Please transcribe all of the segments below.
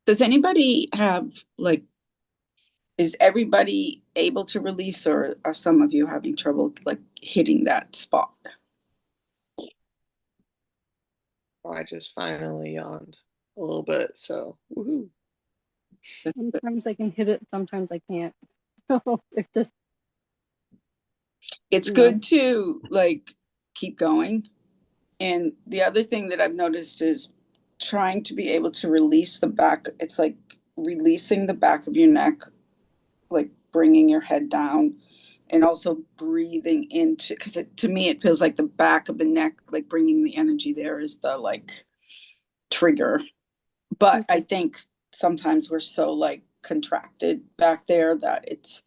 Does anybody have like, is everybody able to release, or are some of you having trouble like hitting that spot? Oh, I just finally yawned a little bit, so woohoo. Sometimes I can hit it, sometimes I can't. So it just, It's you know, good to like keep going. And the other thing that I've noticed is trying to be able to release the back. It's like releasing the back of your neck, like bringing your head down, and also breathing into, because to me it feels like the back of the neck, like bringing the energy there is the like trigger. But I think sometimes we're so like contracted back there that it's,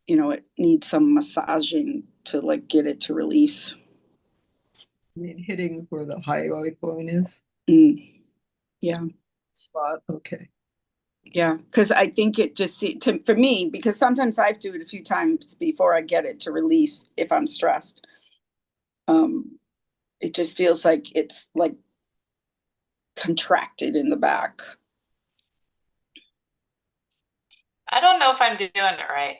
it needs some massaging to like get it to release. I mean, hitting where the hyoid bone is. Mm, yeah. Spot. Okay. Yeah, because I think it just for me, because sometimes I have to do it a few times before I get it to release if I'm stressed. It just feels like it's like contracted in the back. I don't know if I'm doing it right.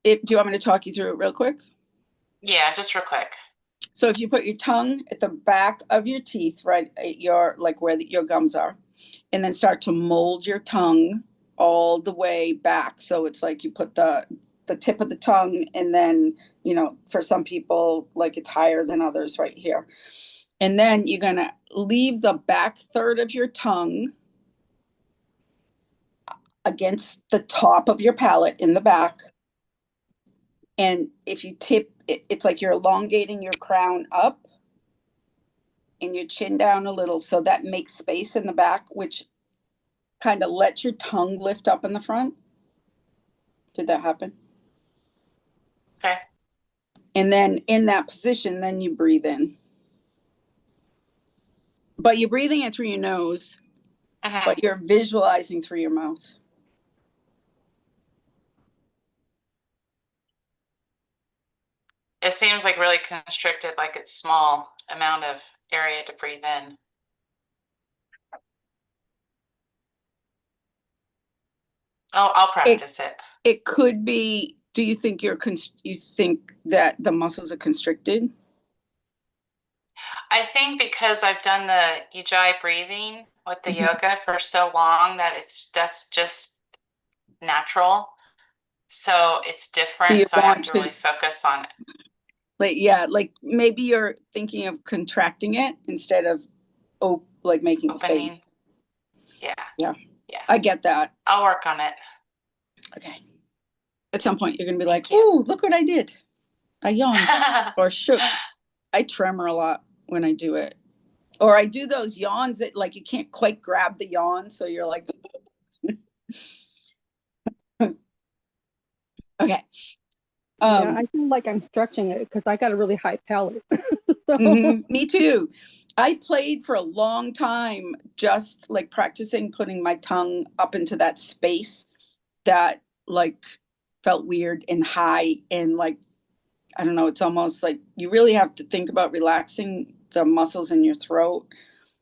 Do you want me to talk you through it real quick? Yeah, just real quick. So if you put your tongue at the back of your teeth, right at your, like where your gums are, and then start to mold your tongue all the way back. So it's like you put the tip of the tongue, and then, for some people, like it's higher than others right here. And then you're going to leave the back third of your tongue against the top of your palate in the back. And if you tip, it's like you're elongating your crown up and your chin down a little. So that makes space in the back, which kind of lets your tongue lift up in the front. Did that happen? Okay. And then in that position, then you breathe in. But you're breathing in through your nose, but you're visualizing through your mouth. It seems like really constricted, like it's small amount of area to breathe in. Oh, I'll practice it. It could be. Do you think you think that the muscles are constricted? I think because I've done the Ujjayi breathing with the yoga for so long that that's just natural. So it's different. So I have to really focus on it. Like maybe you're thinking of contracting it instead of making opening space. Yeah. I get that. I'll work on it. Okay. At some point you're gonna be like, "Oh, look what I did. I yawned or shook." I tremor a lot when I do it. Or I do those yawns that like you can't quite grab the yawn, so you're like okay. Yeah, I feel like I'm stretching it because I got a really high palate. So. Me too. I played for a long time, just like practicing putting my tongue up into that space that like felt weird and high, and like, I don't know, it's almost like you really have to think about relaxing the muscles in your throat,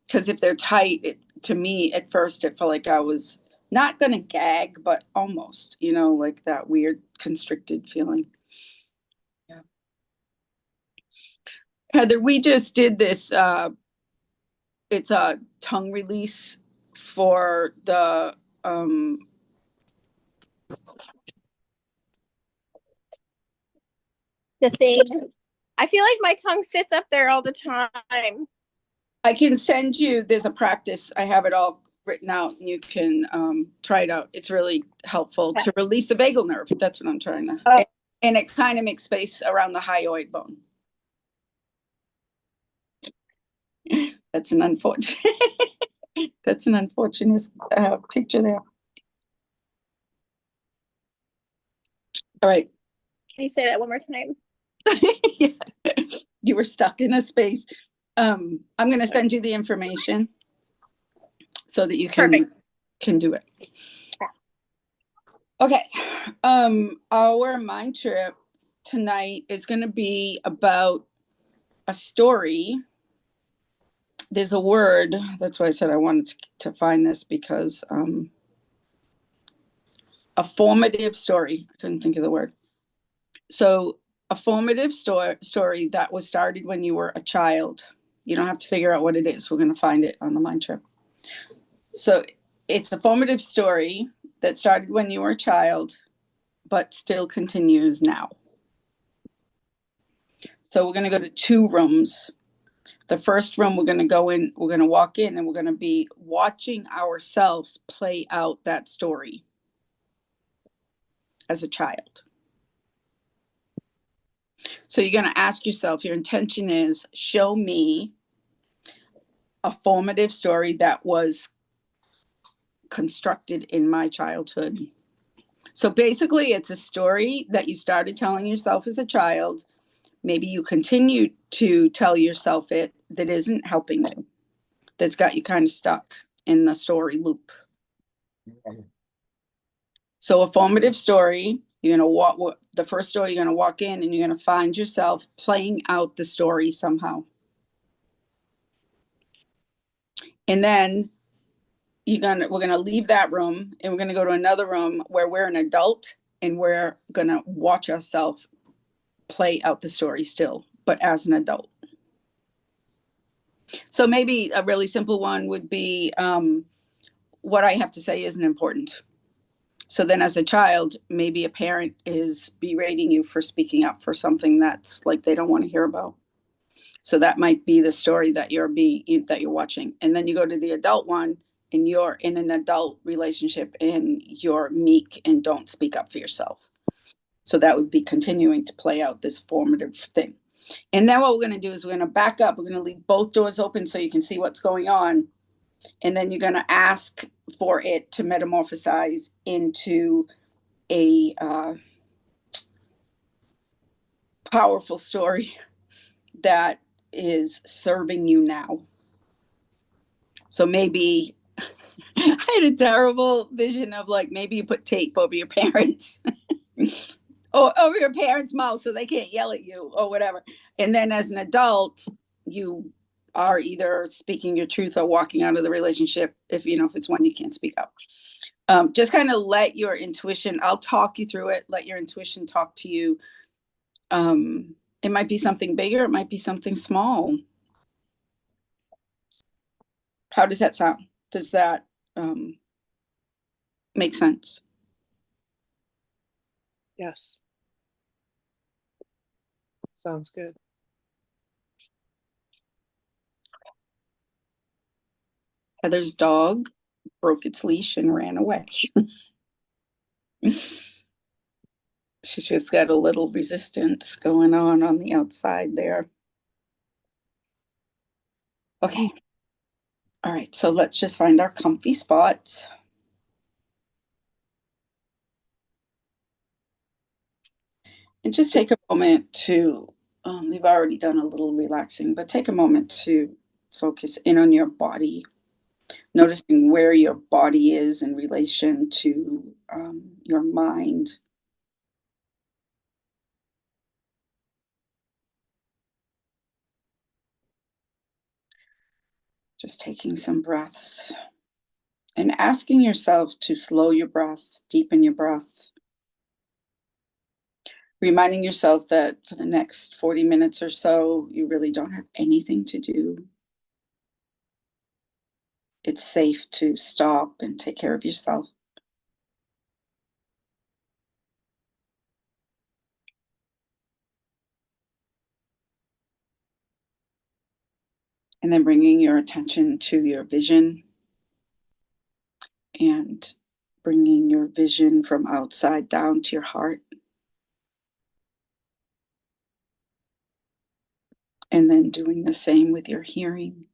because if they're tight, to me at first it felt like I was not gonna gag, but almost, like that weird constricted feeling. Heather, we just did this, it's a tongue release for the, thing. I feel like my tongue sits up there all the time. I can send you, there's a practice, I have it all written out, and you can try it out. It's really helpful to release the vagal nerve. That's what I'm trying to, and it kind of makes space around the hyoid bone. That's an unfortunate picture there. All right. Can you say that one more time? Yeah. You were stuck in a space. I'm going to send you the information so that you can do it. Okay. Our mind trip tonight is going to be about a story there's a word, that's why I said I wanted to find this, because a formative story, I couldn't think of the word. So a formative story that was started when you were a child. You don't have to figure out what it is. We're going to find it on the mind trip. So it's a formative story that started when you were a child, but still continues now. So we're going to go to 2 rooms. The first room we're going to go in, we're going to walk in and we're going to be watching ourselves play out that story as a child. So you're going to ask yourself, your intention is, show me a formative story that was constructed in my childhood. So basically, it's a story that you started telling yourself as a child. Maybe you continue to tell yourself it, that isn't helping you, that's got you kind of stuck in the story loop. So a formative story, you're going to walk, the first story, you're going to walk in and you're going to find yourself playing out the story somehow. And then we're going to leave that room and we're going to go to another room where we're an adult and we're going to watch ourselves play out the story still, but as an adult. So maybe a really simple one would be, what I have to say isn't important. So then as a child, maybe a parent is berating you for speaking up for something that's like they don't want to hear about. So that might be the story that you're watching. And then you go to the adult one and you're in an adult relationship and you're meek and don't speak up for yourself. So that would be continuing to play out this formative thing. And then what we're going to do is we're going to back up. We're going to leave both doors open so you can see what's going on. And then you're going to ask for it to metamorphosize into a powerful story that is serving you now. So maybe I had a terrible vision of like, maybe you put tape over your parents or over your parents' mouth so they can't yell at you or whatever. And then as an adult, you are either speaking your truth or walking out of the relationship if it's one you can't speak up. Just kind of let your intuition, I'll talk you through it, let your intuition talk to you. It might be something bigger, it might be something small. How does that sound? Does that make sense? Yes. Sounds good. Heather's dog broke its leash and ran away. She's just got a little resistance going on the outside there. Okay. All right, so let's just find our comfy spot. And just take a moment to, we've already done a little relaxing, but take a moment to focus in on your body, noticing where your body is in relation to your mind. Just taking some breaths and asking yourself to slow your breath, deepen your breath. Reminding yourself that for the next 40 minutes or so, you really don't have anything to do. It's safe to stop and take care of yourself. And then bringing your attention to your vision and bringing your vision from outside down to your heart. And then doing the same with your hearing.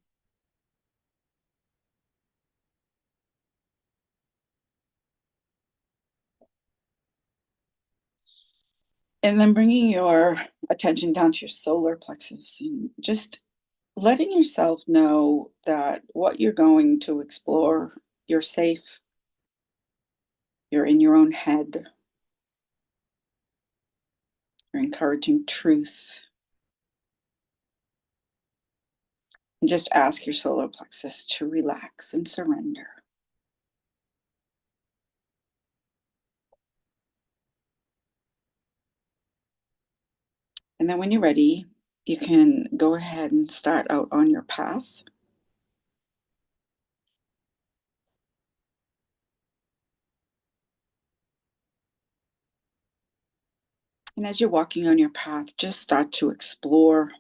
And then bringing your attention down to your solar plexus and just letting yourself know that what you're going to explore, you're safe. You're in your own head. You're encouraging truth. And just ask your solar plexus to relax and surrender. And then when you're ready, you can go ahead and start out on your path. And as you're walking on your path, just start to explore,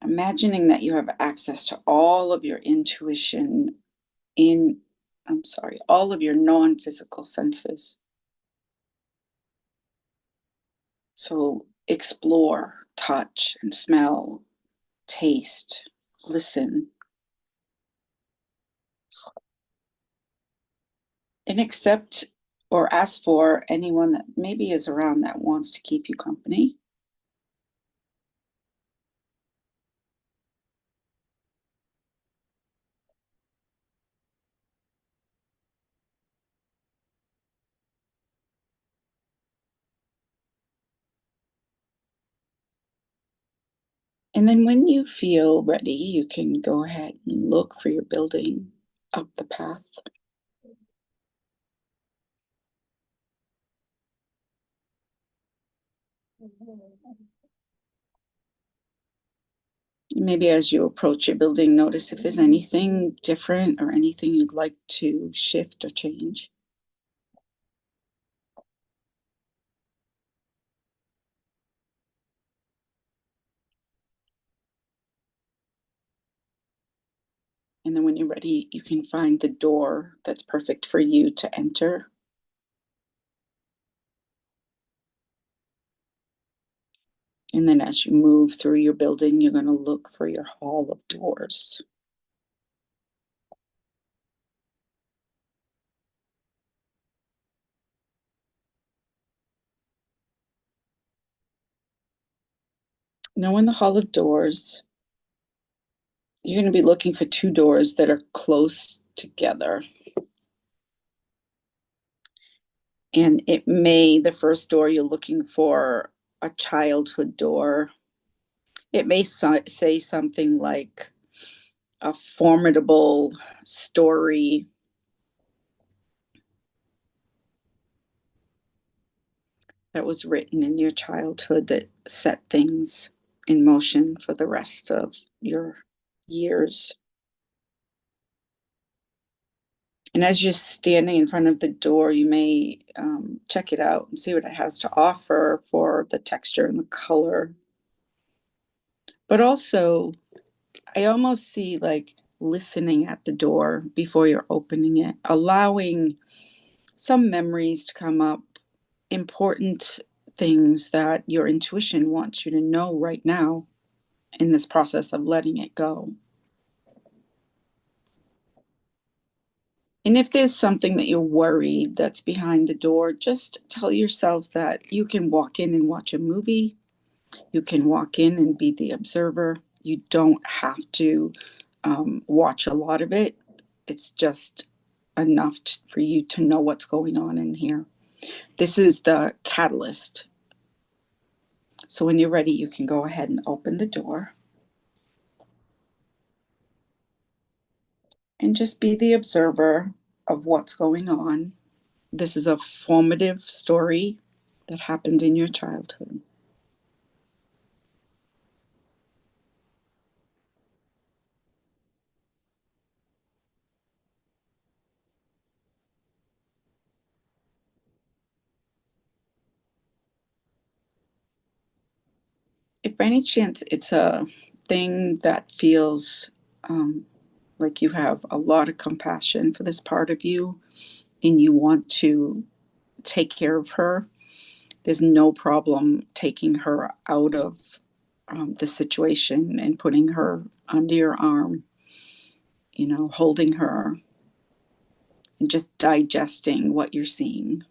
imagining that you have access to all of your intuition all of your non-physical senses. So explore, touch and smell, taste, listen. And accept or ask for anyone that maybe is around that wants to keep you company. And then when you feel ready, you can go ahead and look for your building up the path. Maybe as you approach your building, notice if there's anything different or anything you'd like to shift or change. And then when you're ready, you can find the door that's perfect for you to enter. And then as you move through your building, you're going to look for your hall of doors. Now in the hall of doors, you're going to be looking for two doors that are close together. And the first door you're looking for a childhood door. It may say something like a formidable story that was written in your childhood that set things in motion for the rest of your years. And as you're standing in front of the door, you may check it out and see what it has to offer for the texture and the color. But also, I almost see like listening at the door before you're opening it, allowing some memories to come up, important things that your intuition wants you to know right now in this process of letting it go. And if there's something that you're worried that's behind the door, just tell yourself that you can walk in and watch a movie. You can walk in and be the observer. You don't have to watch a lot of it. It's just enough for you to know what's going on in here. This is the catalyst. So when you're ready, you can go ahead and open the door. And just be the observer of what's going on. This is a formative story that happened in your childhood. If by any chance it's a thing that feels like you have a lot of compassion for this part of you and you want to take care of her, there's no problem taking her out of the situation and putting her under your arm, holding her and just digesting what you're seeing.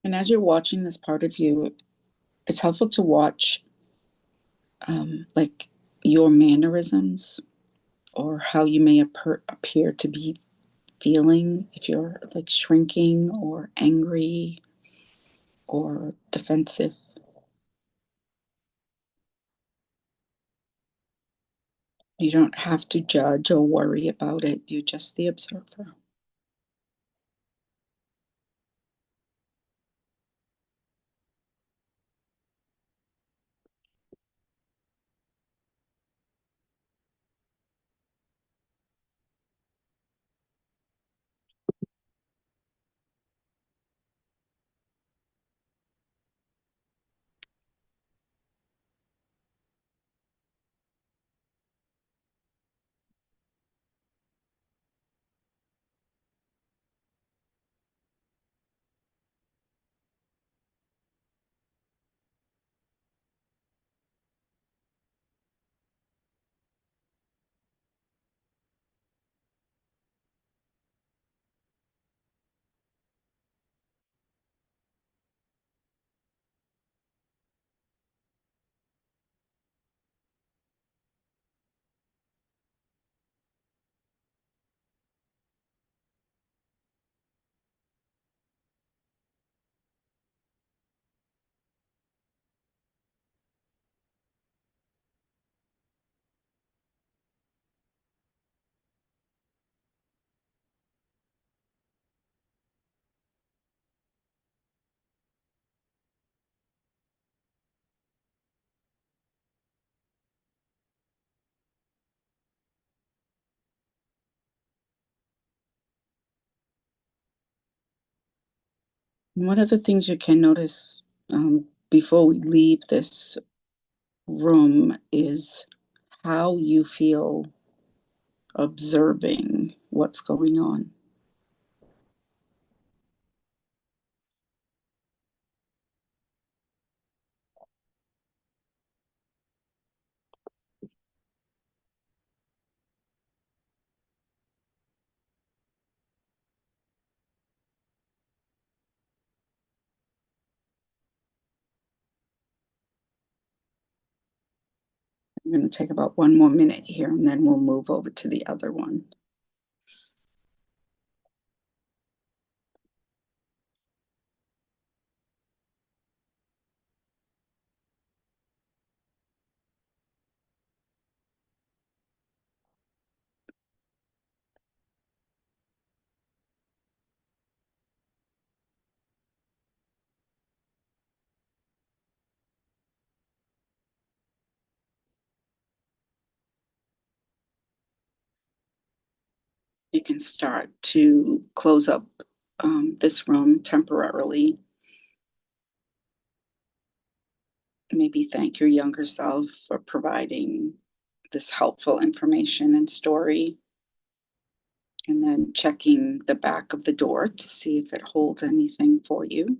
And as you're watching this part of you, it's helpful to watch like your mannerisms or how you may appear to be feeling, if you're like shrinking or angry or defensive. You don't have to judge or worry about it. You're just the observer. One of the things you can notice before we leave this room is how you feel observing what's going on. I'm going to take about 1 more minute here and then we'll move over to the other one. You can start to close up this room temporarily. Maybe thank your younger self for providing this helpful information and story. And then checking the back of the door to see if it holds anything for you.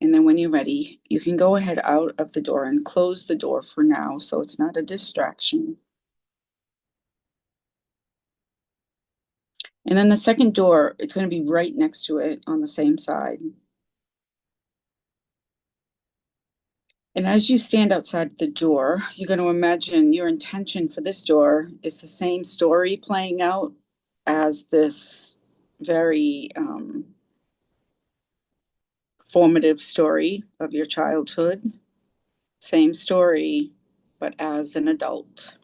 And then when you're ready, you can go ahead out of the door and close the door for now so it's not a distraction. And then the second door, it's going to be right next to it on the same side. And as you stand outside the door, you're going to imagine your intention for this door is the same story playing out as this very formative story of your childhood. Same story, but as an adult.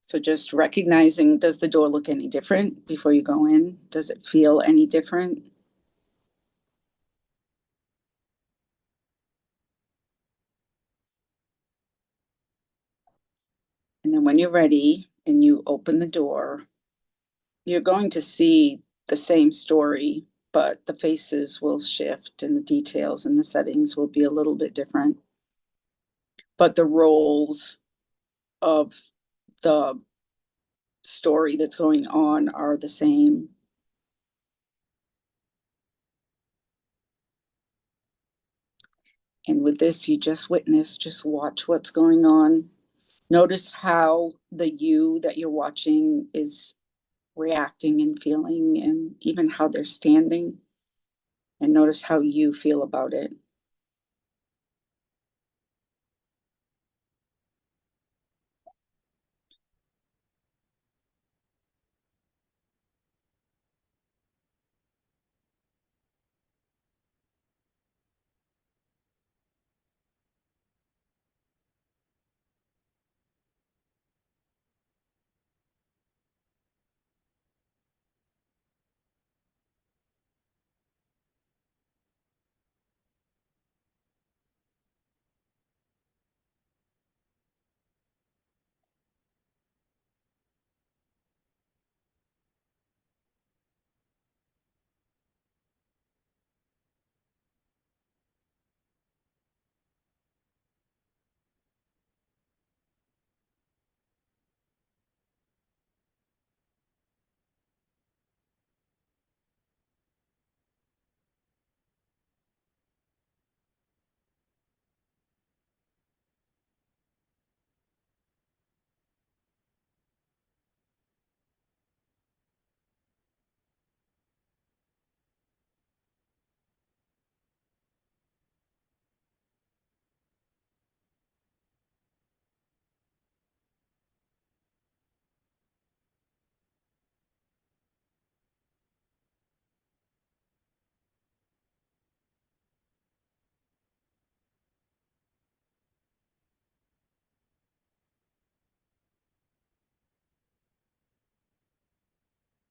So just recognizing, does the door look any different before you go in? Does it feel any different? And then when you're ready and you open the door, you're going to see the same story, but the faces will shift and the details and the settings will be a little bit different. But the roles of the story that's going on are the same. And with this, you just witness, just watch what's going on. Notice how the you that you're watching is reacting and feeling, and even how they're standing. And notice how you feel about it.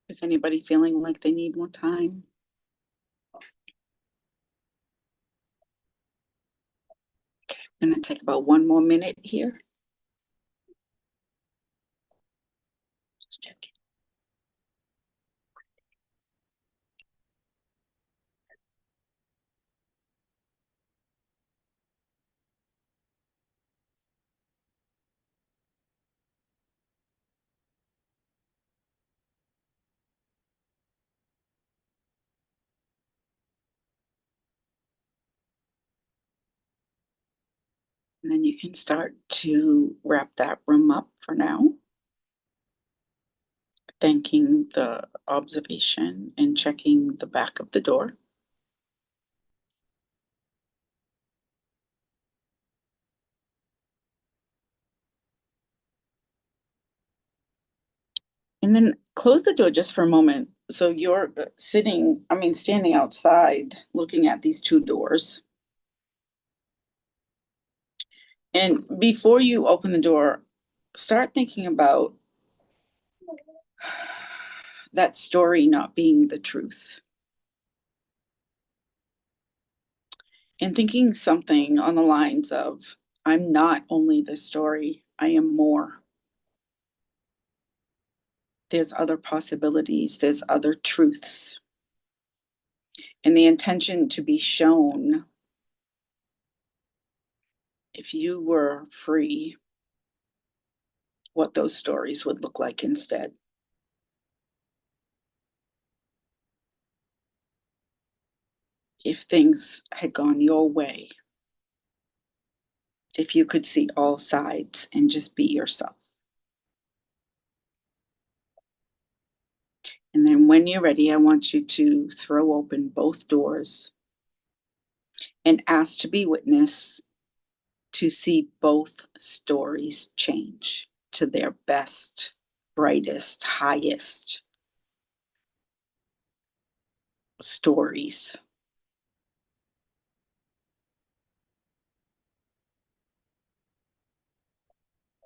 Is anybody feeling like they need more time? Okay, I'm gonna take about 1 more minute here. Just checking. And then you can start to wrap that room up for now. Thanking the observation and checking the back of the door. And then close the door just for a moment. So you're standing outside looking at these two doors. And before you open the door, start thinking about that story not being the truth. And thinking something on the lines of, I'm not only the story, I am more. There's other possibilities, there's other truths. And the intention to be shown, if you were free, what those stories would look like instead. If things had gone your way, if you could see all sides and just be yourself. And then when you're ready, I want you to throw open both doors and ask to be witness to see both stories change to their best, brightest, highest stories.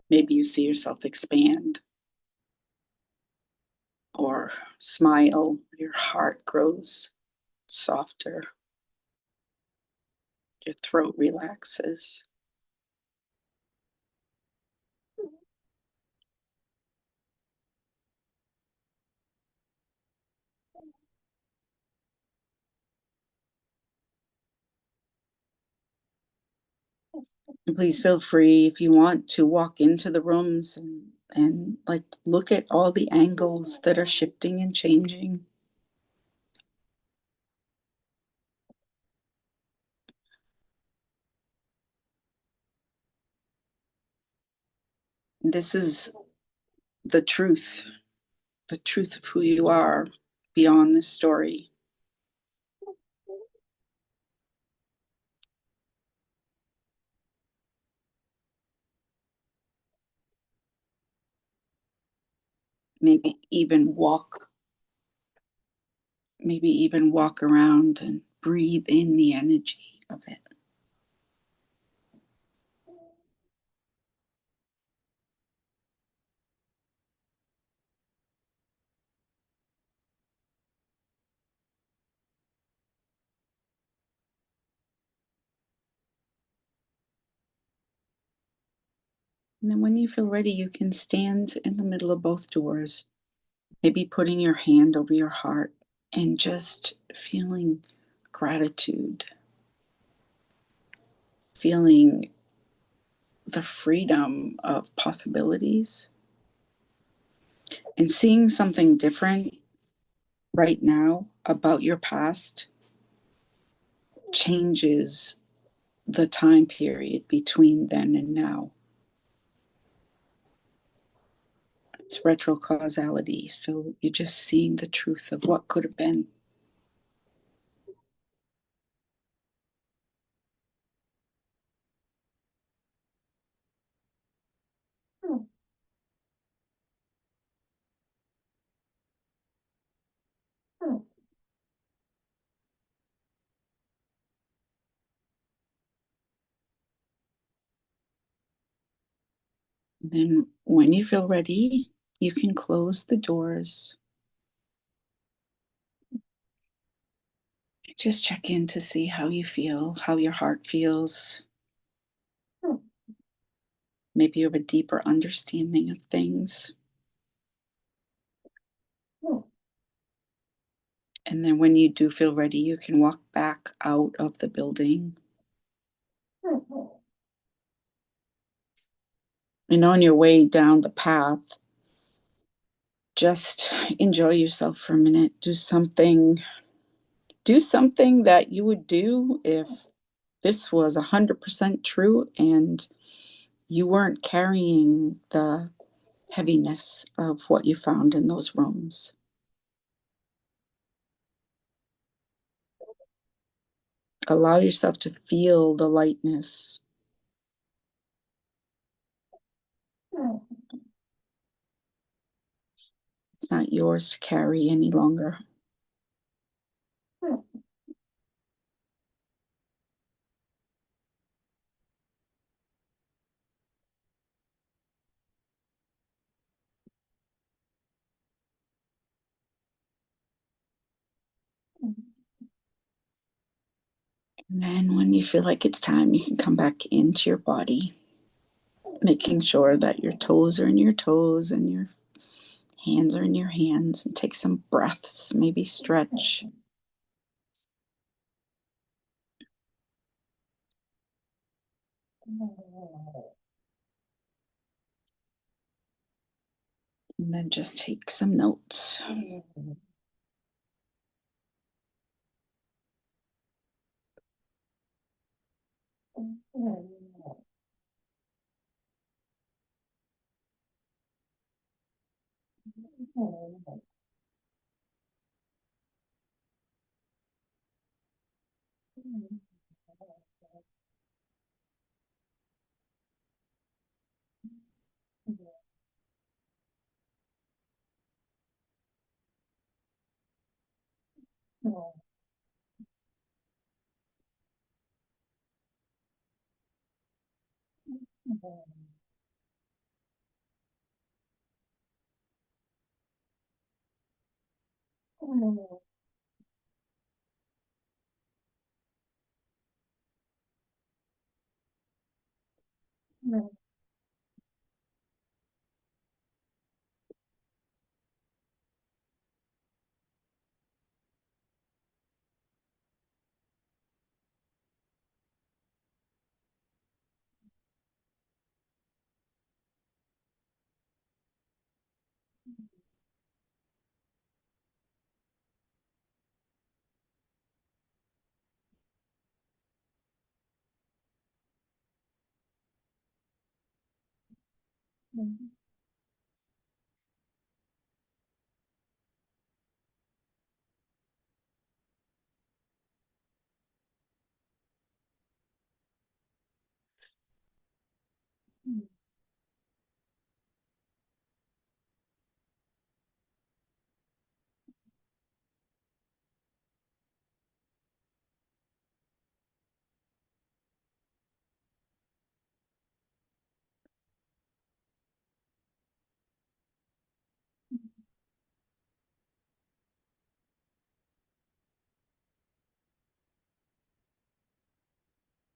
Maybe you see yourself expand or smile, your heart grows softer, your throat relaxes. And please feel free if you want to walk into the rooms and like look at all the angles that are shifting and changing. this is the truth of who you are beyond this story. Maybe even walk around and breathe in the energy of it. And then when you feel ready, you can stand in the middle of both doors, maybe putting your hand over your heart and just feeling gratitude, feeling the freedom of possibilities, and seeing something different right now about your past changes the time period between then and now. It's retrocausality. So you're just seeing the truth of what could have been. Then, when you feel ready, you can close the doors. Just check in to see how you feel, how your heart feels. Maybe you have a deeper understanding of things. And then, when you do feel ready, you can walk back out of the building. And on your way down the path, just enjoy yourself for a minute. Do something that you would do if this was 100% true and you weren't carrying the heaviness of what you found in those rooms. Allow yourself to feel the lightness. It's not yours to carry any longer. And then when you feel like it's time, you can come back into your body, making sure that your toes are in your toes and your hands are in your hands, and take some breaths, maybe stretch. And then just take some notes.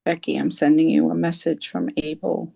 Becky, I'm sending you a message from Abel.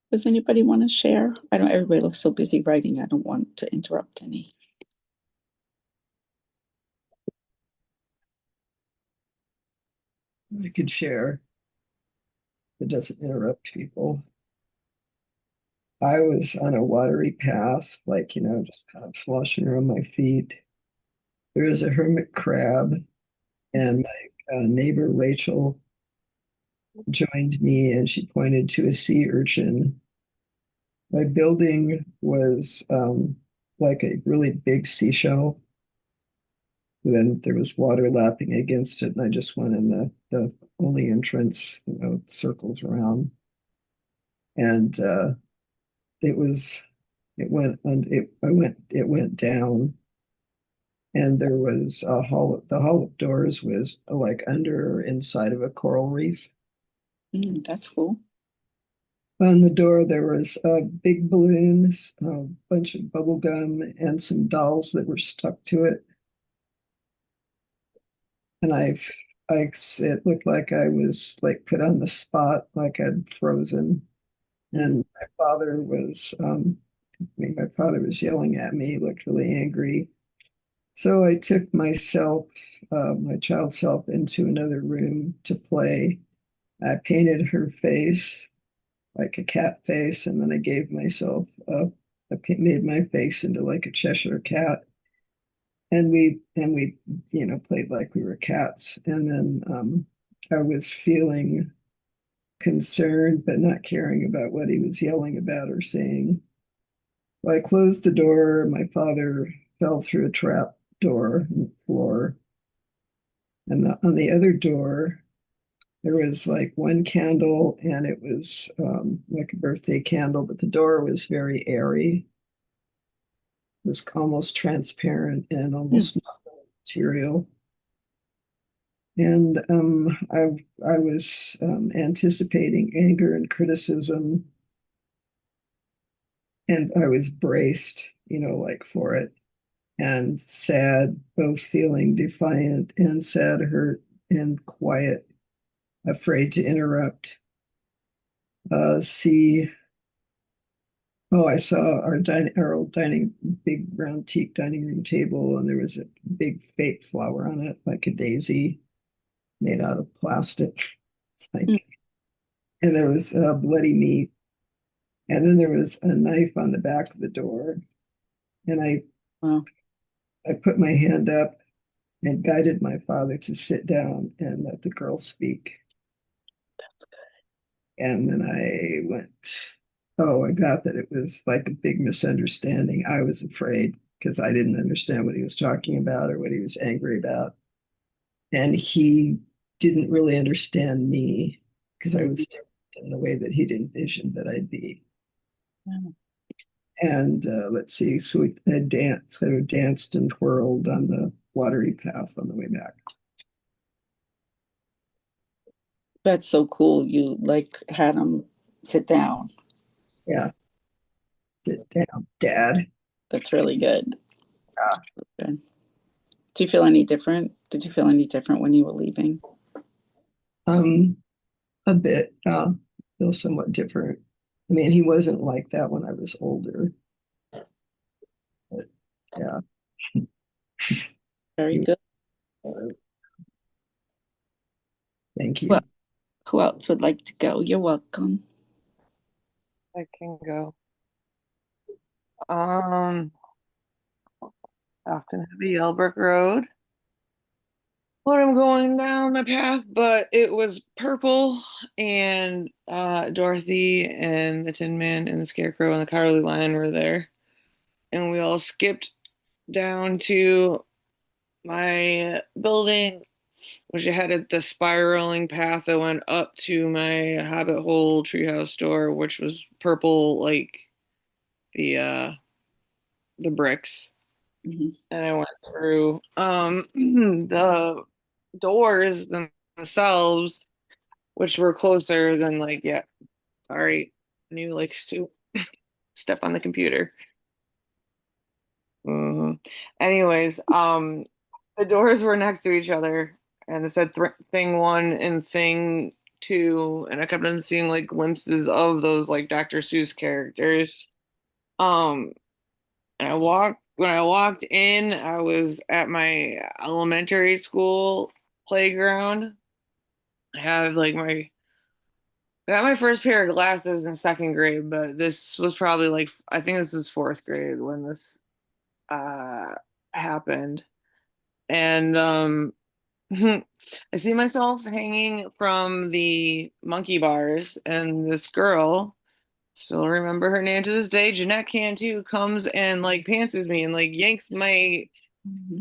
Does anybody want to share? I don't, everybody looks so busy writing. I don't want to interrupt any. I could share. It doesn't interrupt people. I was on a watery path, like, just kind of sloshing around my feet. There was a hermit crab, and my neighbor Rachel joined me, and she pointed to a sea urchin. My building was like a really big seashell. Then there was water lapping against it, and I just went in the only entrance, circles around. And it was it went and it went down, and there was a hall. The hall of doors was like under or inside of a coral reef. That's cool. On the door there was a big balloon, a bunch of bubble gum, and some dolls that were stuck to it. And it looked like I was like put on the spot, like I'd frozen. And my father was yelling at me, looked really angry. So I took myself, my child self, into another room to play. I painted her face like a cat face, and then I gave myself, made my face into like a Cheshire cat. And we played like we were cats. And then I was feeling concerned, but not caring about what he was yelling about or saying. Well, I closed the door. My father fell through a trap door in the floor. And on the other door, there was like one candle, and it was like a birthday candle, but the door was very airy. It was almost transparent and almost not material. And I was anticipating anger and criticism, and I was braced, like for it, and sad, both feeling defiant and sad, hurt, and quiet, afraid to interrupt. I saw our old big round teak dining room table, and there was a big fake flower on it, like a daisy, made out of plastic. Like, and there was bloody meat, and then there was a knife on the back of the door, and I put my hand up and guided my father to sit down and let the girl speak. That's good. And then I got that it was like a big misunderstanding. I was afraid because I didn't understand what he was talking about or what he was angry about. And he didn't really understand me because I was different in the way that he'd envisioned that I'd be. Wow. And let's see, so we danced and twirled on the watery path on the way back. That's so cool. You like had him sit down. Yeah. Sit down, Dad. That's really good. Good. Do you feel any different? Did you feel any different when you were leaving? A bit, feel somewhat different. I mean, he wasn't like that when I was older. But yeah. Very good. Thank you. Well, who else would like to go? You're welcome. I can go. Often heavy Elbrook Road. When I'm going down the path, but it was purple, and Dorothy and the Tin Man and the Scarecrow and the Cowardly Lion were there, and we all skipped down to my building, which headed the spiraling path that went up to my Hobbit Hole treehouse door, which was purple like the bricks. Mhm. And I went through the doors themselves, which were closer than like, yeah, sorry, new likes to step on the computer. Anyways, the doors were next to each other, and it said thing one and thing two, and I kept on seeing like glimpses of those like Dr. Seuss characters. Um, and when I walked in, I was at my elementary school playground. I have like I got my first pair of glasses in second grade, but this was probably like I think this was fourth grade when this uh happened. And I see myself hanging from the monkey bars, and this girl, still remember her name to this day, Jeanette Cantu, comes and like pantses me and like yanks my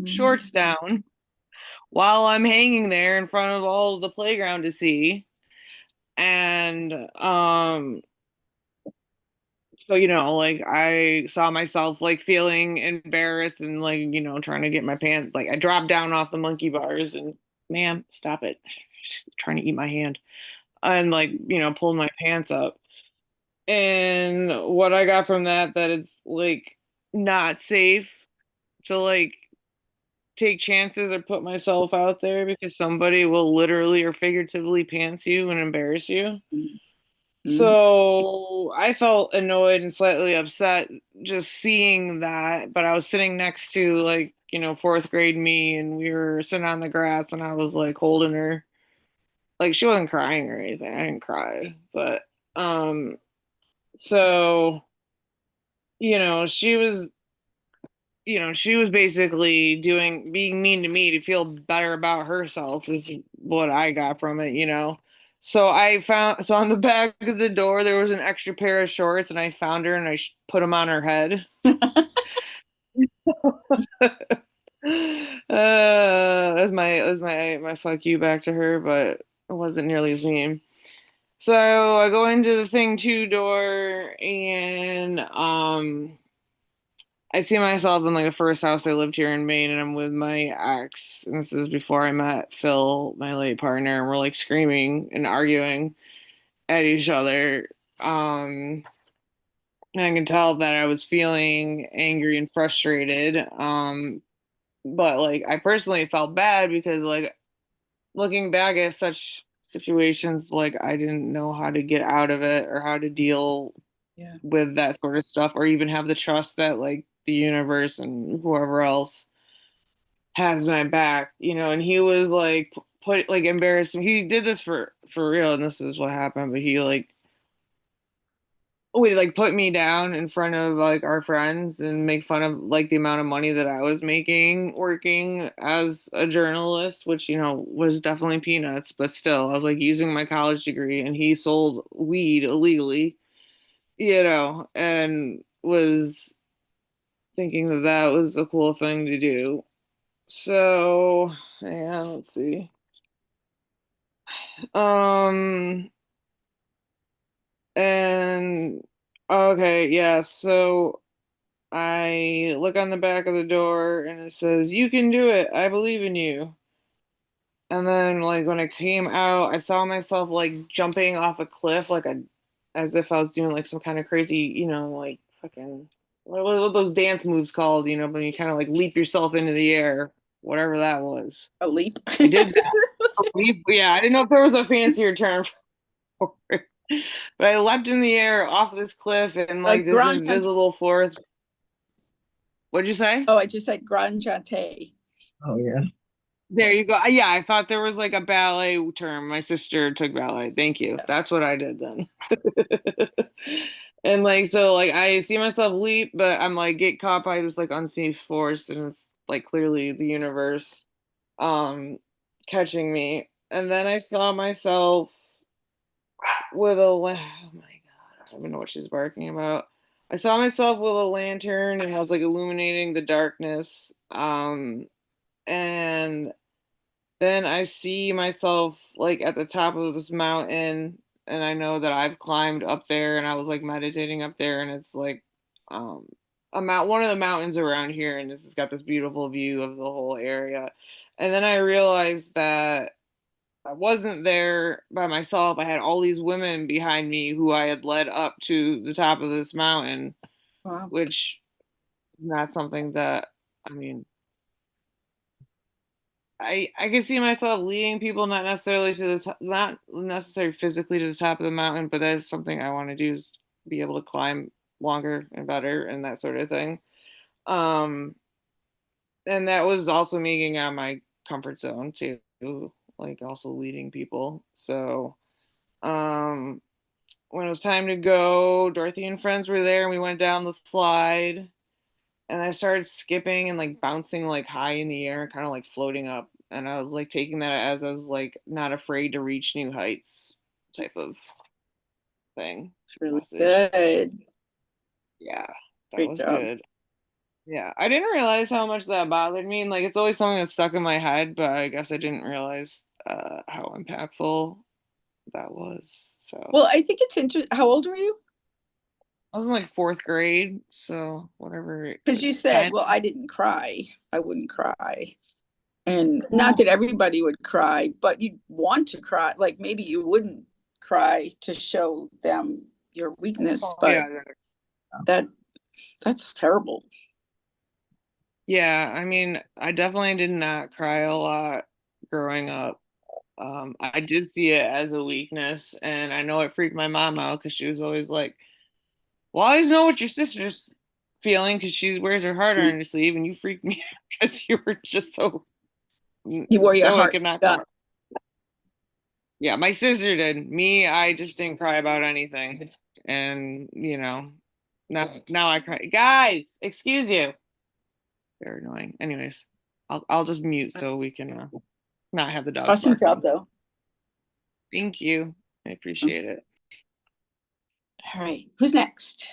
shorts down while I'm hanging there in front of all the playground to see. And so like I saw myself like feeling embarrassed and like trying to get my pants, like I dropped down off the monkey bars and, ma'am, stop it, she's trying to eat my hand, and like pulled my pants up. And what I got from that it's like not safe to like take chances or put myself out there, because somebody will literally or figuratively pants you and embarrass you. So I felt annoyed and slightly upset just seeing that. But I was sitting next to like, fourth grade me, and we were sitting on the grass, and I was like holding her. Like she wasn't crying or anything. I didn't cry. But so, she was she was basically being mean to me to feel better about herself is what I got from it. So so on the back of the door there was an extra pair of shorts, and I found her and I put them on her head. That's my fuck you back to her, but it wasn't nearly as mean. So I go into the thing two door, and I see myself in like the first house I lived here in Maine, and I'm with my ex. And this is before I met Phil, my late partner, and we're like screaming and arguing at each other. And I can tell that I was feeling angry and frustrated. But like I personally felt bad because like looking back at such situations, like I didn't know how to get out of it or how to deal with that sort of stuff, or even have the trust that like the universe and whoever else has my back, and he was like put like embarrassing. He did this for real, and this is what happened, but he like would like put me down in front of like our friends and make fun of like the amount of money that I was making working as a journalist, which was definitely peanuts, but still I was like using my college degree, and he sold weed illegally, and was thinking that that was a cool thing to do. So, yeah, let's see. Um, and okay, yeah, so I look on the back of the door and it says, "You can do it. I believe in you." And then like when I came out, I saw myself like jumping off a cliff, like as if I was doing like some kind of crazy, like fucking what are those dance moves called? You know, when you kind of like leap yourself into the air, whatever that was. A leap. I did that. A leap. Yeah, I didn't know if there was a fancier term for it. But I leapt in the air off this cliff in A like this grand. invisible forest. What'd you say? Oh, I just said grand jante. Oh yeah. There you go. Yeah, I thought there was like a ballet term. My sister took ballet. Thank you. Yeah. That's what I did then. And like so like I see myself leap, but I'm like get caught by this like unseen force and it's like clearly the universe catching me. And then I saw myself with a oh my god, I don't even know what she's barking about. I saw myself with a lantern and I was like illuminating the darkness. And then I see myself like at the top of this mountain, and I know that I've climbed up there, and I was like meditating up there, and it's like um one of the mountains around here, and this has got this beautiful view of the whole area. And then I realized that I wasn't there by myself. I had all these women behind me who I had led up to the top of this mountain, Wow. which is not something that I mean I can see myself leading people not necessarily to the top, not necessarily physically to the top of the mountain, but that is something I want to do is be able to climb longer and better and that sort of thing. Um, and that was also me getting out of my comfort zone too, like also leading people. So, um, when it was time to go, Dorothy and friends were there and we went down the slide and I started skipping and like bouncing like high in the air, kind of like floating up. And I was like taking that as I was like not afraid to reach new heights type of thing. It's really Message. good. Yeah, that Great was job. good. Yeah, I didn't realize how much that bothered me. Like it's always something that's stuck in my head, but I guess I didn't realize how impactful that was. So Well, I think it's interesting. How old were you? I was in like fourth grade, so whatever. Because you said, Kind well, I didn't cry. I wouldn't cry. And not of, that everybody would cry, but you'd want to cry. Like maybe you wouldn't cry to show them your weakness, but yeah, that that's terrible. yeah. I mean, I definitely did not cry a lot growing up. I did see it as a weakness, and I know it freaked my mom out because she was always like, "Well, I always know what your sister's feeling because she wears her heart on her sleeve, and you freaked me out because you were just so You wore your stoic heart. and not God. cry." Yeah, my sister did. Me, I just didn't cry about anything, and now I cry. Guys, excuse you. Very annoying. Anyways, I'll just mute so we can not have the dogs Awesome job, barking. though. Thank you. I appreciate it. All right. Who's next?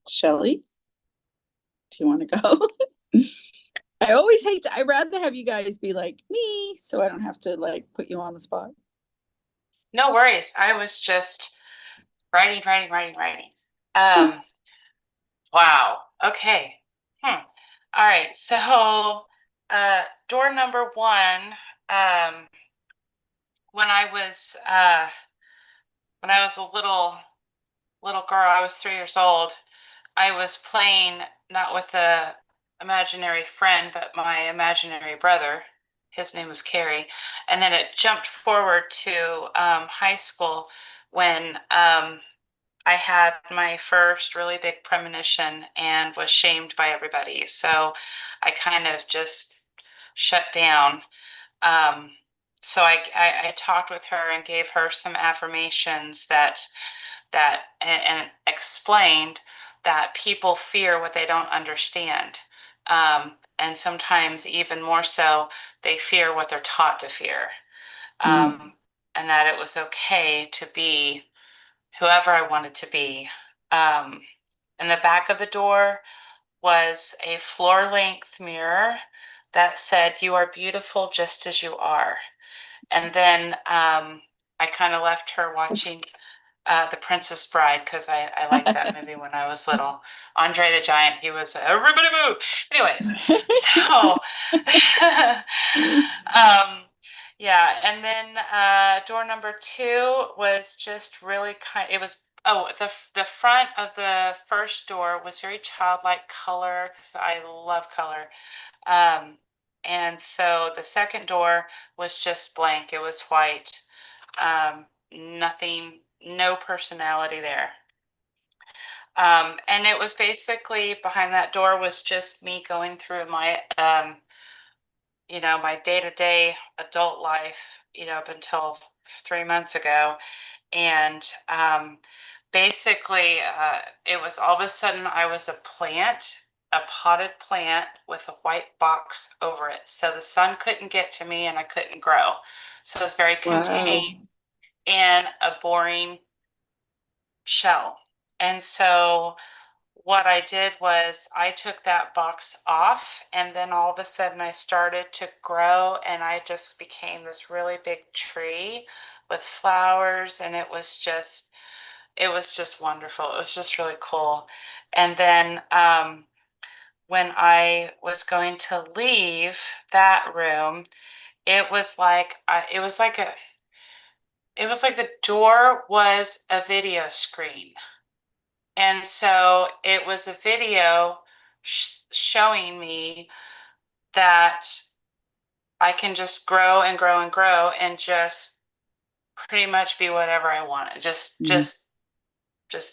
Shelly, do you want to go? I always hate to, I'd rather have you guys be like me, so I don't have to like put you on the spot. No worries. I was just writing. Wow. Okay. All right. So, door number one. Um, when I was a little girl, I was 3 years old. I was playing not with a imaginary friend, but my imaginary brother. His name was Carrie. And then it jumped forward to high school when I had my first really big premonition and was shamed by everybody. So I kind of just shut down. Um, so I talked with her and gave her some affirmations and explained that people fear what they don't understand. And sometimes even more so, they fear what they're taught to fear. And that it was okay to be whoever I wanted to be. Um, in the back of the door was a floor length mirror that said, "You are beautiful just as you are." And then I kind of left her watching The Princess Bride, because I liked that movie when I was little. Andre the Giant, he was everybody move. Anyways, so yeah, and then door number 2 was just really it was, oh, the front of the first door was very childlike color because I love color. And so the second door was just blank. It was white. Nothing, no personality there. And it was basically, behind that door was just me going through my, my day-to-day adult life, up until 3 months ago. And basically, it was all of a sudden I was a potted plant with a white box over it. So the sun couldn't get to me and I couldn't grow. So it was very contained in a boring shell. And so what I did was I took that box off, and then all of a sudden I started to grow, and I just became this really big tree with flowers, and it was just wonderful. It was just really cool. And then when I was going to leave that room, it was like the door was a video screen. And so it was a video showing me that I can just grow and grow and grow and just pretty much be whatever I want. Just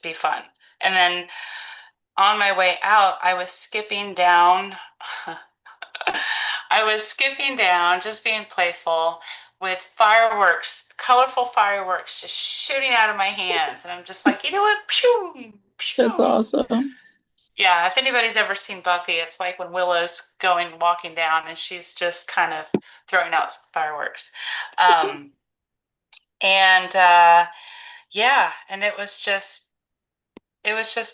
be fun. And then on my way out, I was skipping down. I was skipping down, just being playful with fireworks, colorful fireworks just shooting out of my hands. And I'm just like, you know what? Pew, pew. That's awesome. Yeah, if anybody's ever seen Buffy, it's like when Willow's walking down and she's just kind of throwing out fireworks. And yeah, and it was just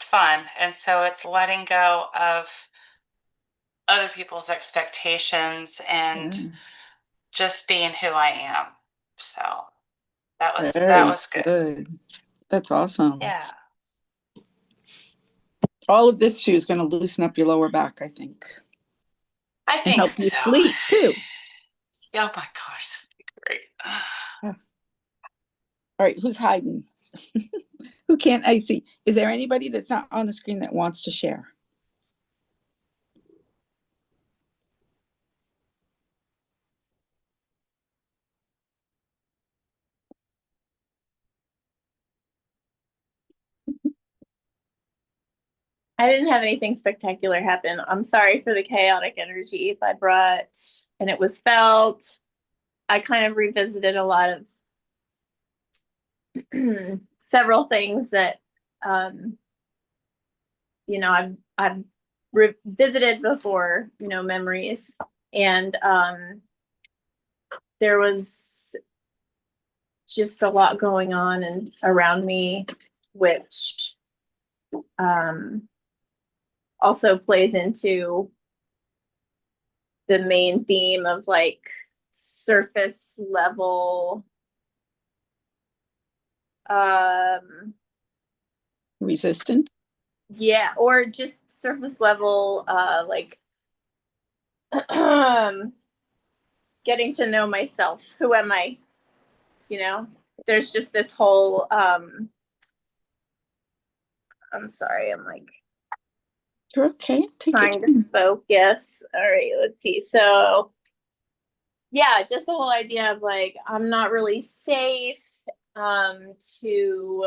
fun. And so it's letting go of other people's expectations and just being who I am. So that was good. That's awesome. Yeah. All of this too is going to loosen up your lower back, I think. I think and help you sleep too. Oh my gosh, great. All right, who's hiding? Who can't I see? Is there anybody that's not on the screen that wants to share? I didn't have anything spectacular happen. I'm sorry for the chaotic energy I brought, and it was felt. I kind of revisited a lot of several things that I've revisited before, memories, and there was just a lot going on and around me, which also plays into the main theme of like surface level resistant. Yeah, or just surface level like getting to know myself. Who am I? There's just this whole I'm sorry, I'm like, you're okay. Trying to focus. All right, let's see. So yeah, just the whole idea of like, I'm not really safe to,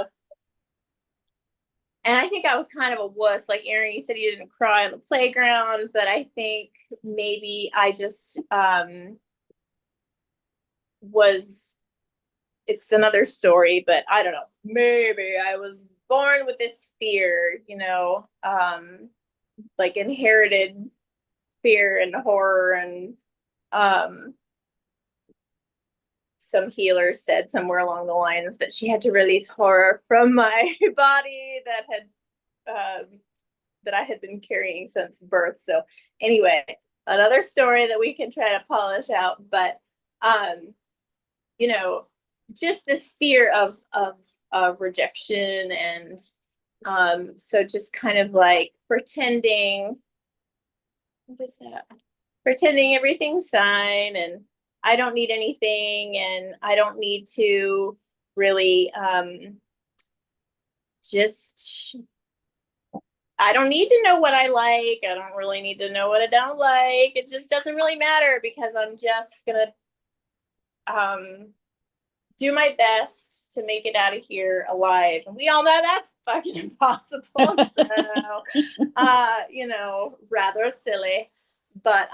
and I think I was kind of a wuss. Like Erin, you said you didn't cry on the playground, but I think maybe I just it's another story, but I don't know. Maybe I was born with this fear, like inherited fear and horror, and some healer said somewhere along the lines that she had to release horror from my body that I had been carrying since birth. So anyway, another story that we can try to polish out, but just this fear of rejection. And so just kind of like pretending, what is that? Pretending everything's fine and I don't need anything and I don't need to really just, I don't need to know what I like. I don't really need to know what I don't like. It just doesn't really matter because I'm just gonna do my best to make it out of here alive. And we all know that's fucking impossible. So you know, rather silly. But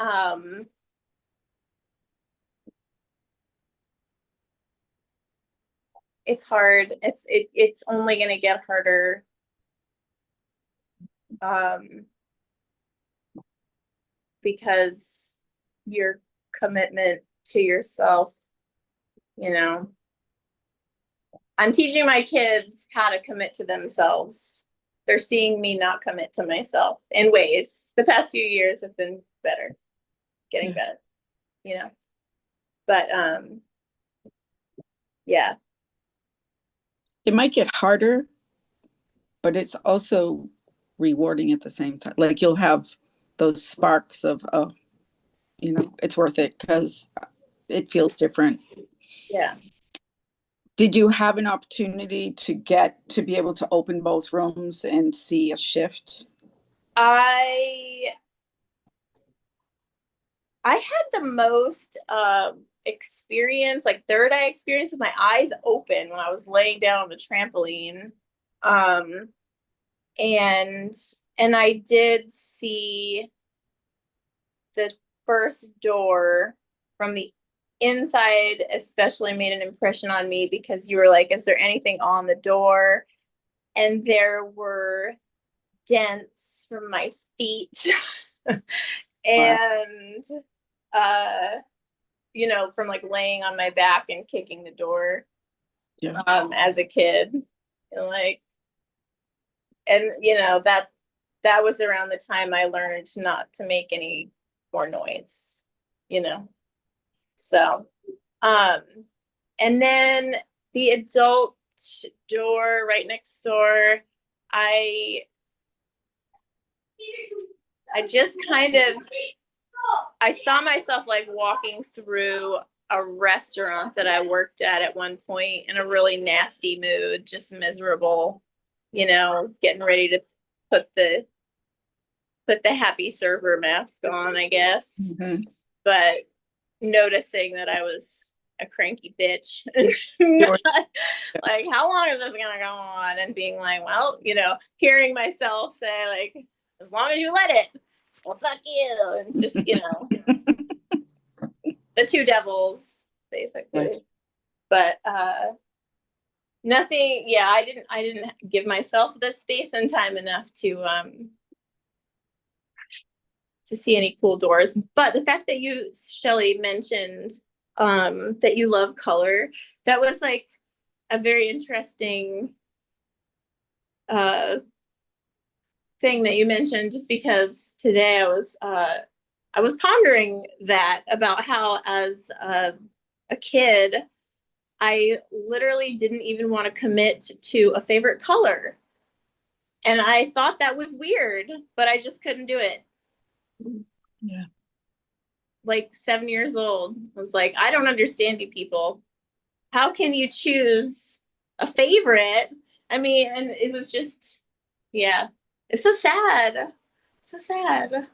it's hard. It's only gonna get harder. Because your commitment to yourself, you know. I'm teaching my kids how to commit to themselves. They're seeing me not commit to myself in ways. The past few years have been better, getting better, you know. But yeah. It might get harder, but it's also rewarding at the same time. Like you'll have those sparks of, oh, you know, it's worth it because it feels different. Yeah. Did you have an opportunity to be able to open both rooms and see a shift? I had the most experience, like third eye experience with my eyes open when I was laying down on the trampoline. And I did see the first door from the inside, especially made an impression on me because you were like, is there anything on the door? And there were dents from my feet. And you know, from like laying on my back and kicking the door as a kid. And like, and you know, that was around the time I learned not to make any more noise, you know. So and then the adult door right next door, I just kind of, I saw myself like walking through a restaurant that I worked at one point in a really nasty mood, just miserable, you know, getting ready to put the happy server mask on, I guess. Mm-hmm. But noticing that I was a cranky bitch. Like, how long is this gonna go on? And being like, well, you know, hearing myself say like, as long as you let it, well, fuck you. And just, you know, the two devils, basically. But nothing, yeah, I didn't give myself the space and time enough to see any cool doors. But the fact that you, Shelley, mentioned that you love color, that was like a very interesting thing that you mentioned, just because today I was pondering that about how as a kid I literally didn't even want to commit to a favorite color, and I thought that was weird, but I just couldn't do it. Yeah. Like 7 years old, I was like, I don't understand you people. How can you choose a favorite? I mean, and it was just, yeah, it's so sad. So sad.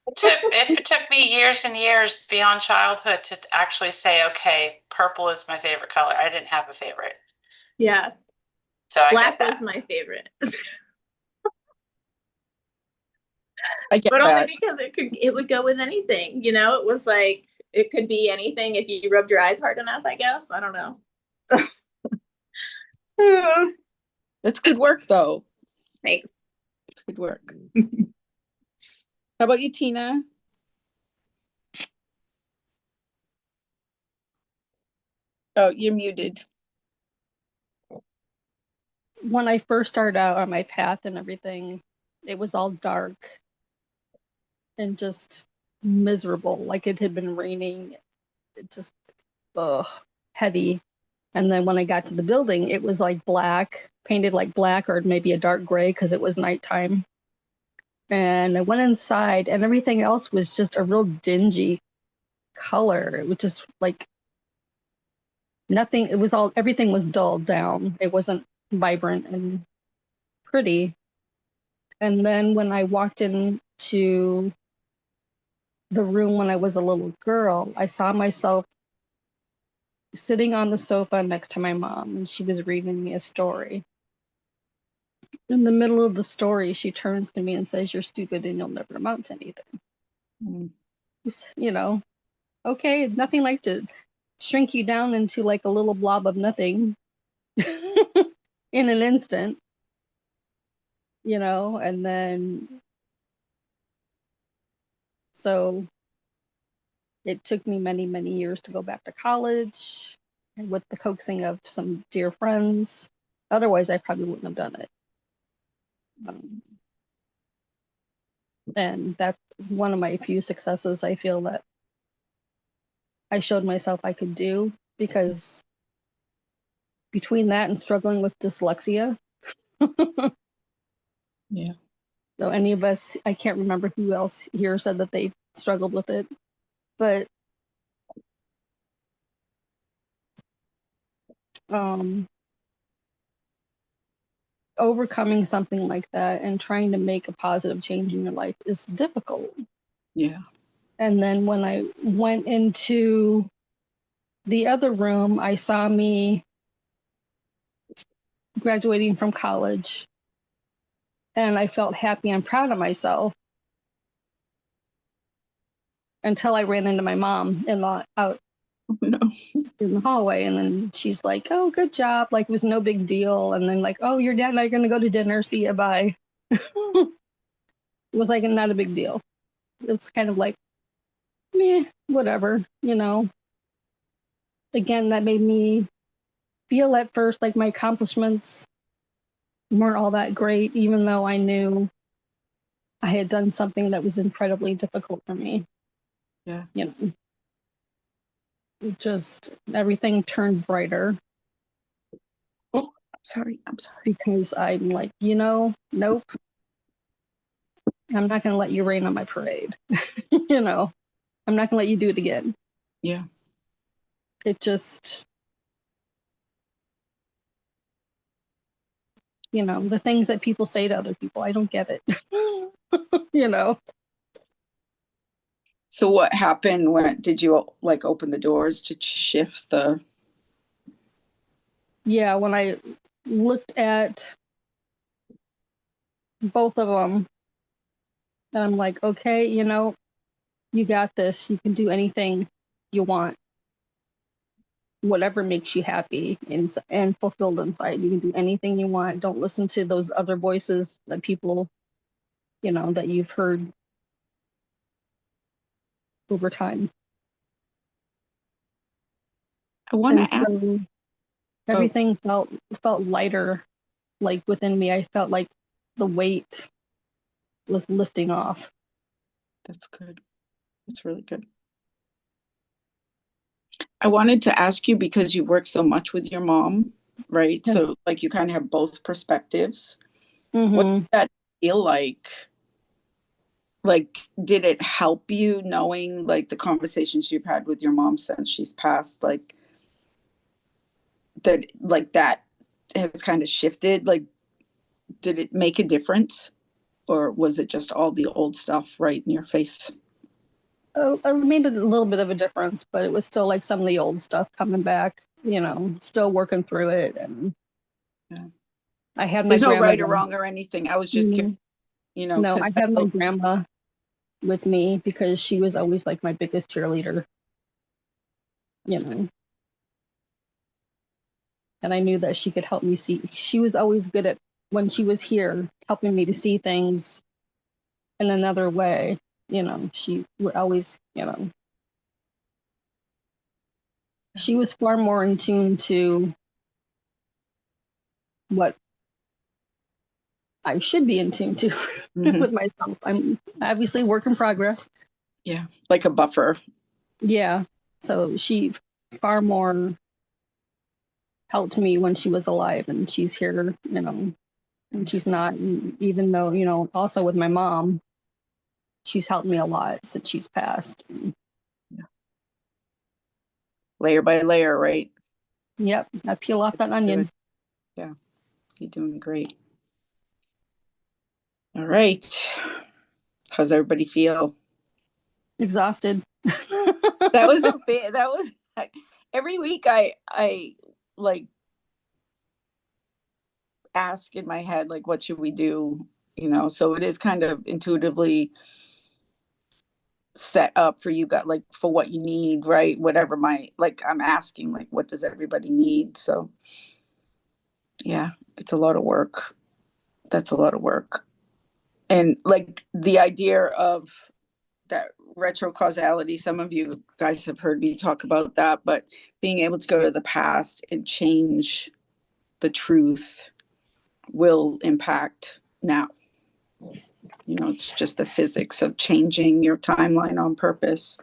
It took me years and years beyond childhood to actually say, okay, purple is my favorite color. I didn't have a favorite. Yeah. So Black was my favorite. I get but that. only because it would go with anything, you know. It was like it could be anything if you rubbed your eyes hard enough, I guess. I don't know. That's good work though. Thanks. It's good work. How about you, Tina? Oh, you're muted. When I first started out on my path and everything, it was all dark and just miserable. Like it had been raining. It just heavy. And then when I got to the building, it was like black, painted like black or maybe a dark gray because it was nighttime. And I went inside and everything else was just a real dingy color. It was just like nothing, it was all, everything was dulled down. It wasn't vibrant and pretty. And then when I walked into the room when I was a little girl, I saw myself sitting on the sofa next to my mom, and she was reading me a story. In the middle of the story, she turns to me and says, "You're stupid and you'll never amount to anything." Mm. You know, okay, nothing like to shrink you down into like a little blob of nothing in an instant, and then so it took me many, many years to go back to college and with the coaxing of some dear friends. Otherwise, I probably wouldn't have done it. And that's one of my few successes I feel that I showed myself I could do, because between that and struggling with dyslexia, Yeah. so any of us, I can't remember who else here said that they struggled with it, but overcoming something like that and trying to make a positive change in your life is difficult. Yeah. And then when I went into the other room, I saw me graduating from college, and I felt happy and proud of myself until I ran into my mom out Oh, no. in the hallway, and then she's like, "Oh, good job," like it was no big deal. And then like, "Oh, your dad and I are gonna go to dinner, see you, bye." It was like not a big deal. It's kind of like, meh, whatever. Again, that made me feel at first like my accomplishments weren't all that great, even though I knew I had done something that was incredibly difficult for me. Yeah. It just, everything turned brighter. Oh, I'm sorry. Because I'm like, nope, I'm not going to let you rain on my parade. I'm not going to let you do it again. Yeah. It just, the things that people say to other people, I don't get it. So what happened when did you like open the doors to shift the? Yeah, when I looked at both of them, and I'm like, okay, you got this. You can do anything you want. Whatever makes you happy and fulfilled inside. You can do anything you want. Don't listen to those other voices that people, that you've heard over time. I want And to ask. so everything felt lighter, like within me. I felt like the weight was lifting off. That's good. That's really good. I wanted to ask you, because you work so much with your mom, right? Yeah. So like you kind of have both perspectives. Mm-hmm. What did that feel like? Like, did it help you knowing like the conversations you've had with your mom since she's passed, like that has kind of shifted? Like, did it make a difference, or was it just all the old stuff right in your face? It made a little bit of a difference, but it was still like some of the old stuff coming back, still working through it. And Yeah. I had my There's no grandma. right or wrong or anything. I was just curious, No, I because had my grandma with me because she was always like my biggest cheerleader, and I knew that she could help me see. She was always good at, when she was here, helping me to see things in another way. She would always, she was far more in tune to what I should be in tune to with myself. I'm obviously a work in progress. Yeah, like a buffer. Yeah. So she far more helped me when she was alive, and she's here, you know, and she's not. And even though, you know, also with my mom, she's helped me a lot since she's passed. Layer by layer, right? Yep, I peel off that onion. Good. Yeah, you're doing great. All right. How's everybody feel? Exhausted. That was that was every week I like ask in my head, like, what should we do? You know, so it is kind of intuitively set up for you, got like for what you need, right? Whatever like I'm asking, like, what does everybody need? So yeah, it's a lot of work. That's a lot of work. And like the idea of that retro causality, some of you guys have heard me talk about that, but being able to go to the past and change the truth will impact now. You know, it's just the physics of changing your timeline on purpose.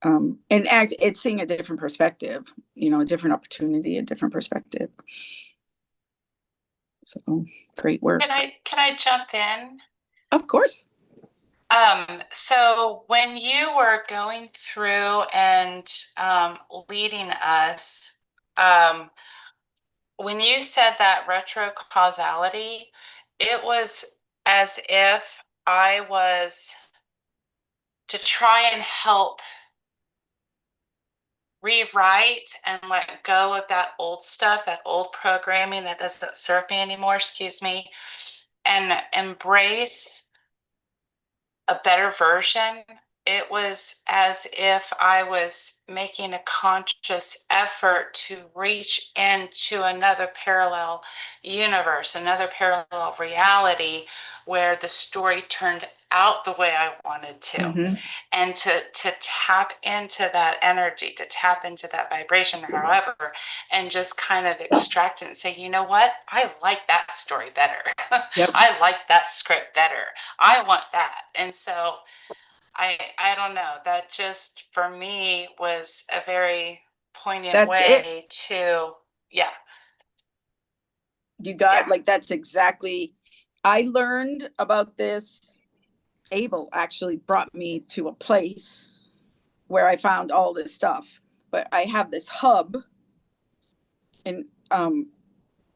It's seeing a different perspective, you know, a different opportunity, a different perspective. So great work. Can I jump in? Of course. So when you were going through and leading us, when you said that retro causality, it was as if I was to try and help rewrite and let go of that old stuff, that old programming that doesn't serve me anymore, excuse me, and embrace a better version. It was as if I was making a conscious effort to reach into another parallel universe, another parallel reality where the story turned out the way I wanted to. Mm-hmm. And to tap into that energy, to tap into that vibration, or however, and just kind of extract it and say, you know what? I like that story better. Yep. I like that script better. I want that. And so I don't know, that just for me was a very poignant way to, yeah. You got, like, that's exactly, I learned about this. Abel actually brought me to a place where I found all this stuff, but I have this hub, and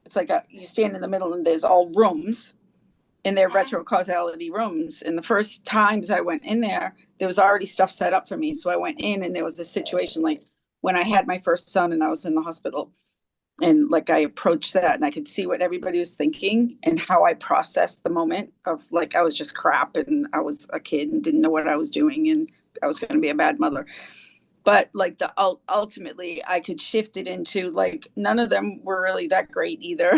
it's like you stand in the middle and there's all rooms, and they're retro causality rooms. And the first times I went in there was already stuff set up for me. So I went in, and there was this situation like when I had my first son and I was in the hospital, and like I approached that and I could see what everybody was thinking and how I processed the moment of, like, I was just crap and I was a kid and didn't know what I was doing and I was going to be a bad mother. But like ultimately I could shift it into, like, none of them were really that great either.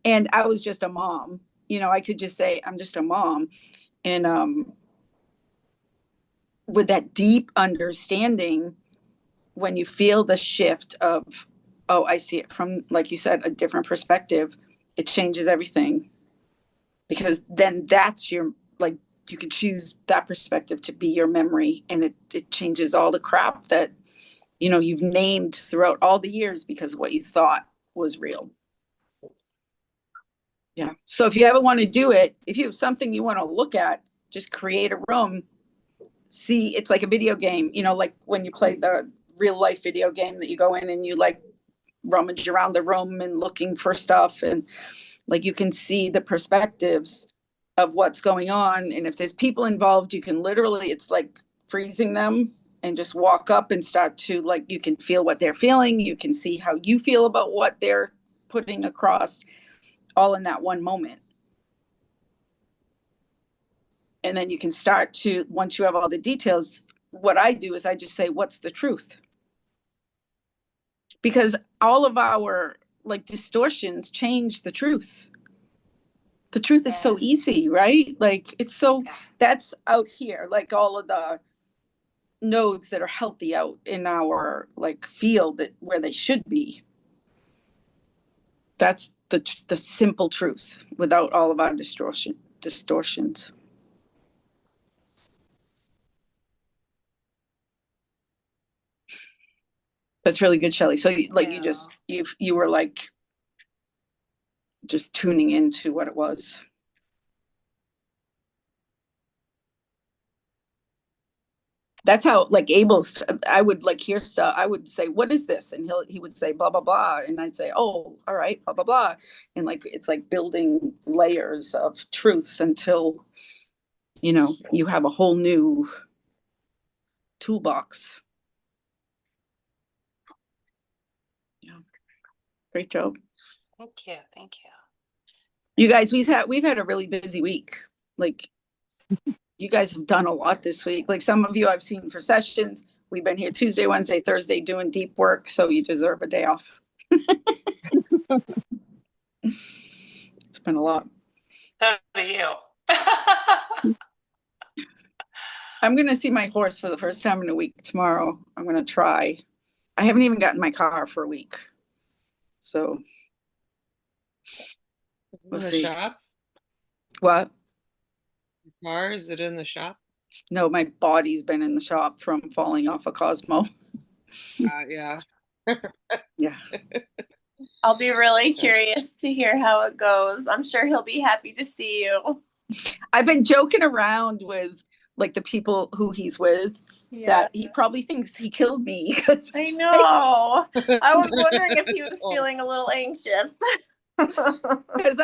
And I was just a mom, you know, I could just say I'm just a mom. And with that deep understanding, when you feel the shift of, oh, I see it from, like you said, a different perspective, it changes everything. Because then that's your, like, you can choose that perspective to be your memory, and it changes all the crap that, you know, you've named throughout all the years because of what you thought was real. Yeah. So if you ever want to do it, if you have something you want to look at, just create a room. See, it's like a video game, you know, like when you play the real life video game that you go in and you like rummage around the room and looking for stuff, and like you can see the perspectives of what's going on. And if there's people involved, you can literally, it's like freezing them and just walk up and start to, like, you can feel what they're feeling, you can see how you feel about what they're putting across, all in that one moment. And then you can start to, once you have all the details, what I do is I just say, what's the truth? Because all of our, like, distortions change the truth. The truth is so easy, right? Like, it's so, that's out here, like all of the nodes that are healthy out in our, like, field, that where they should be. That's the simple truth without all of our distortions. That's really good, Shelley. So like Yeah. you were like just tuning into what it was. That's how like Abel's, I would like hear stuff. I would say, what is this? And he would say, blah, blah, blah. And I'd say, oh, all right, blah, blah, blah. And like, it's like building layers of truths until, you know, you have a whole new toolbox. Yeah. Great job. Thank you. Thank you. You guys, we've had a really busy week. Like, you guys have done a lot this week. Like some of you I've seen for sessions. We've been here Tuesday, Wednesday, Thursday doing deep work. So you deserve a day off. It's been a lot. So do you. I'm going to see my horse for the first time in a week tomorrow. I'm going to try. I haven't even gotten my car for a week. So we'll see. Shop? What? The car, is it in the shop? No, my body's been in the shop from falling off a Cosmo. Yeah. Yeah. I'll be really curious to hear how it goes. I'm sure he'll be happy to see you. I've been joking around with like the people who he's with that he probably thinks he killed me. I know. I was wondering if he was feeling a little anxious. Because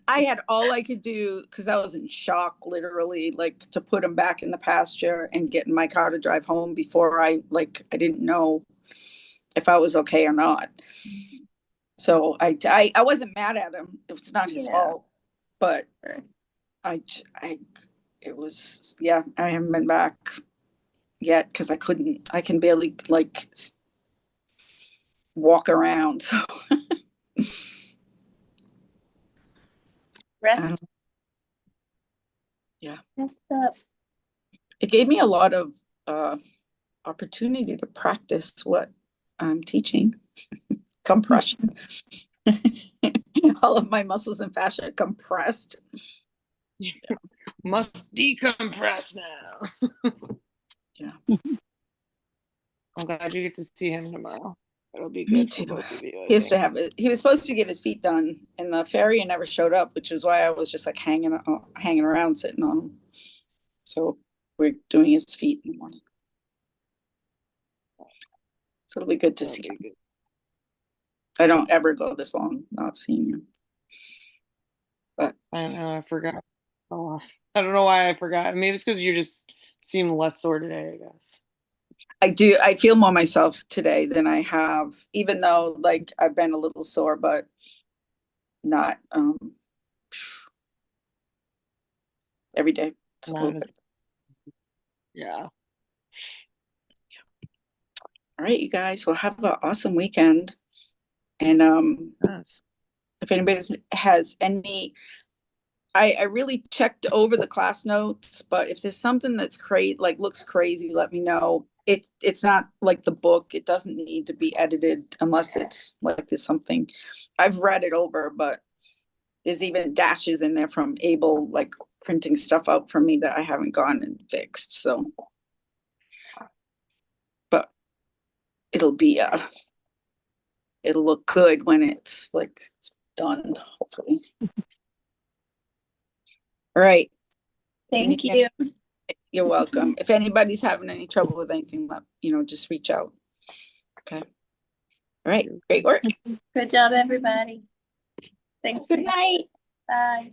I had all I could do because I was in shock, literally, like to put him back in the pasture and get in my car to drive home before I didn't know if I was okay or not. So I wasn't mad at him. It was not his fault, but it was, yeah, I haven't been back yet because I can barely like walk around. So Rest. Yeah. Rest up. It gave me a lot of opportunity to practice what I'm teaching. Compression. All of my muscles and fascia compressed. Yeah. Must decompress now. Yeah. I'm glad you get to see him tomorrow. It'll be good. Me too. For both of you, He has to have it. He was supposed to get his feet done, and the farrier never showed up, which is why I was just like hanging around, sitting on him. So we're doing his feet in the morning. So it'll be good to see him. Good. I don't ever go this long not seeing him. But I know, I forgot. Oh, I don't know why I forgot. Maybe it's because you just seem less sore today, I guess. I do. I feel more myself today than I have, even though like I've been a little sore, but not every day. Yeah. All right, you guys. Well, have an awesome weekend. And yes. If anybody has any, I really checked over the class notes, but if there's something that's looks crazy, let me know. It's not like the book. It doesn't need to be edited unless it's like there's something. I've read it over, but there's even dashes in there from Abel, like printing stuff out for me that I haven't gone and fixed. So, but it'll look good when it's done, hopefully. All right. Thank you. You're welcome. If anybody's having any trouble with anything, just reach out. Okay. All right. Great work. Good job, everybody. Thanks. Good night. Bye.